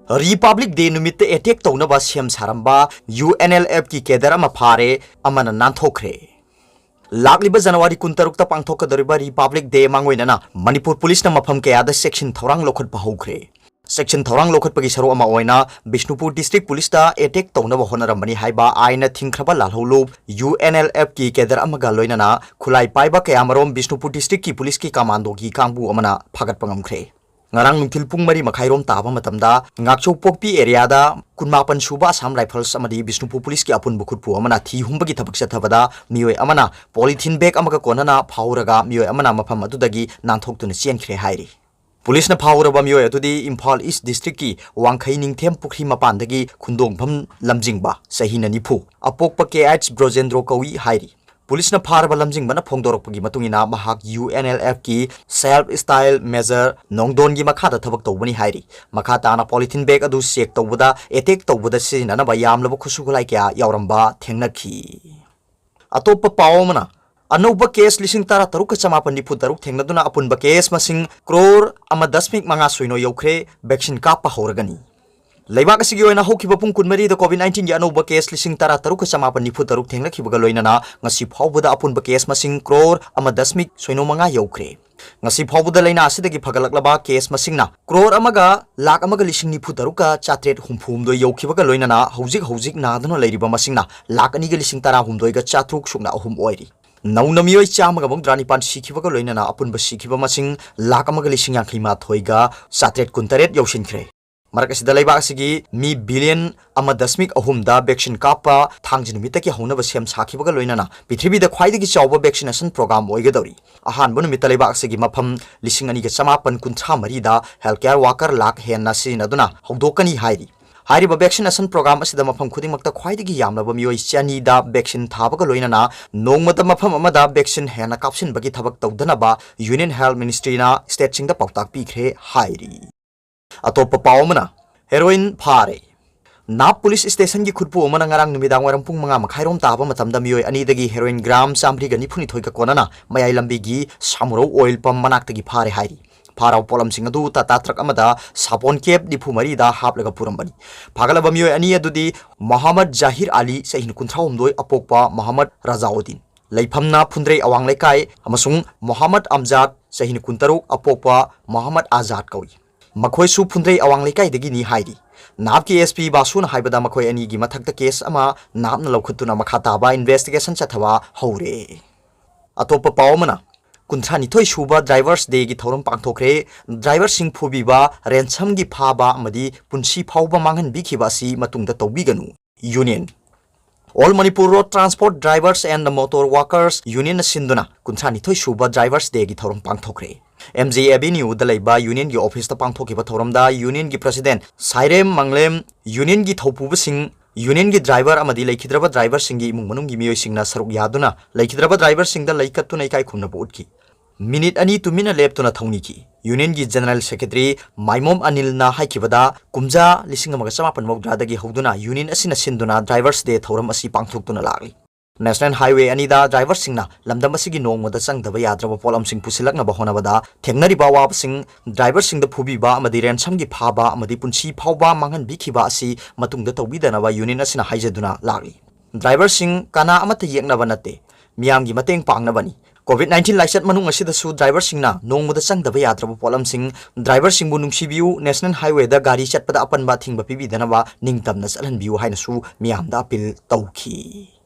Republic Day numit attack townaba sem saramba UNLF ki cader ama phare amana nanthokhre Lagliba January 26 ta pangthokadoriba Republic Day mangoinana Manipur Police na mafam kayada section thorang lokhat pahokre Section thorang lokhat pagi saru ama OINA Bishnupur District Police ta attack townaba hotnarambani haiba OINA OINA UNLF ki cader ama galoinana khulai paiba kayamarom Bishnupur District ki police ki commando ki kangbu amana phagat pangamkhre Ngarang nungtil pung mari makhairom taba matamda ngakcho pokpi area da kunmapan suba Assam Rifles amadi Bishnupur Police ki apun bukhutpu amana thi humbagi thabak chathabada mioi amana polythene bag amaga konana phauraga mioi amana mafam adudagi nanthoktuna chenkhre hairi Police na phauraba mioi atudi Imphal East District ki wangkhai ningthem pukhi mapandagi khundongpham lamjingba sahina nipu apokpa KH Brojendro kawi hairi Police na pharba lamjing bana phongdorokpagi matungina mahak UNLF ki self style measure nongdon gi makha da thabak tawbani hairi makha ta na polythene bag adu check tawbada attack tawbada sina na bayam labo khusugulai kya yauramba thengnakhi atoppa pawmana anouba case lising tara taruk chamapan nipu taruk thengnaduna apunba case masing crore ama 10 manga suino yokhre vaccine ka pa horagani Laibak asigi oina hokiba pung kunmari da COVID-19 gi anouba case lising tara taruk chamapan nipu taruk thenglakibaga loinana ngasi phawbuda apunba case masing crore ama 10 soino manga yokhre ngasi phawbuda leina asidagi phagalaklaba case masingna crore amaga lakh amaga lising nipu taruka chatret humphum do yokhibaga loinana hojik naduna leiriba masingna lakh ani ga lising tara humdoi ga chatruk sukna ahum oiri Nauna mioi chamaga bong drani pan sikhibaga loinana apunba sikhiba masing lakh amaga lising yankhima thoiga chatret kuntaret yoshinkhre Marakasida laibak sigi mi billion ama 10 da vaccine kapa thangjin mitaki honaba sem sakhibaga loinana pithribi da khwaidagi chawba vaccination program oigadori ahan bunu mitalaiba sigi mafam lising ani ga chamapan kuntha mari da healthcare worker lak henna sinaduna hogdokani hairi Hariba vaccination program asida mafam khuding makta khwaidagi yamlaba mioi chani da vaccine thabaga loinana nongmata mafam amada vaccine henna kapsin bagi thabak tawdanaba Union Health Ministry na state singda pautak pikre hairi Atop pawmana heroin phare Nap police station gi khutpu amana ngarang numidang waram pung manga makhairom taba matamda mioi ani dagi heroin gram samri gani phuni thoika konana mayai lambi gi samuro oil pump manak tagi phare hairi pharaw polam sing adu tata truck amada sapon kep dipu mari da haplaga purambani phagalaba mioi ani adudi Muhammad Zahir Ali sahin kunthraum doi apokpa Muhammad Razaudin Laifamna Phundrei awang lekai amasung Muhammad Amjad sahin kuntaruk apokpa Muhammad Azad kawi Makhoi su phundrei awang lekai dagi ni hairi nap ki SP basun haibada makhoi ani gi mathakta case ama nap na lokhutuna makhata ba investigation chathawa hore atopa pawmana kunthani thoi suba drivers day gi thorum pangthokre driver sing phubiba ransom gi phaba amadi punsi phawba manghan bikhiba si matungda tawbiganu union All Manipur Road Transport Drivers and Motor Workers Union Sinduna kunthani thoi suba drivers day gi thorum pangthokre MJ Avenue Dalaiba Union gi office ta pangthokiba thoramda Union gi president Sairem Manglem Union gi thopuba sing Union gi driver amadi laikhidraba driver singi imung manung gi mioi singna saruk yaduna laikhidraba driver singda laikatuna ikai khumna butki minute ani tumina leptuna thongni ki Union gi General Secretary Maimom Anil na haikibada kumja lising amaga samapan mogdra dagi hoduna Union asina sinduna drivers day thoram asi pangthoktuna lagli National Highway anida driver singna lamdam asigi nongmada changdaba yadraba polam sing pusilakna bahonabada thengnari bawa sing driver singda phubiba amadi ransom gi phaba amadi punsi phawba manghan bikhiba asi matungda tawbidana ba union asina haijaduna lagli driver sing kana amata yeknaba nate miyam gi mateng pangnabani COVID-19 laisat manung asida su driver singna nongmada changdaba yadraba polam sing driver singbu nungsibiu National Highway da gari chatpada apanba thingba pibidana ba ningtamna chalhanbiu haina su miyamda appeal tawki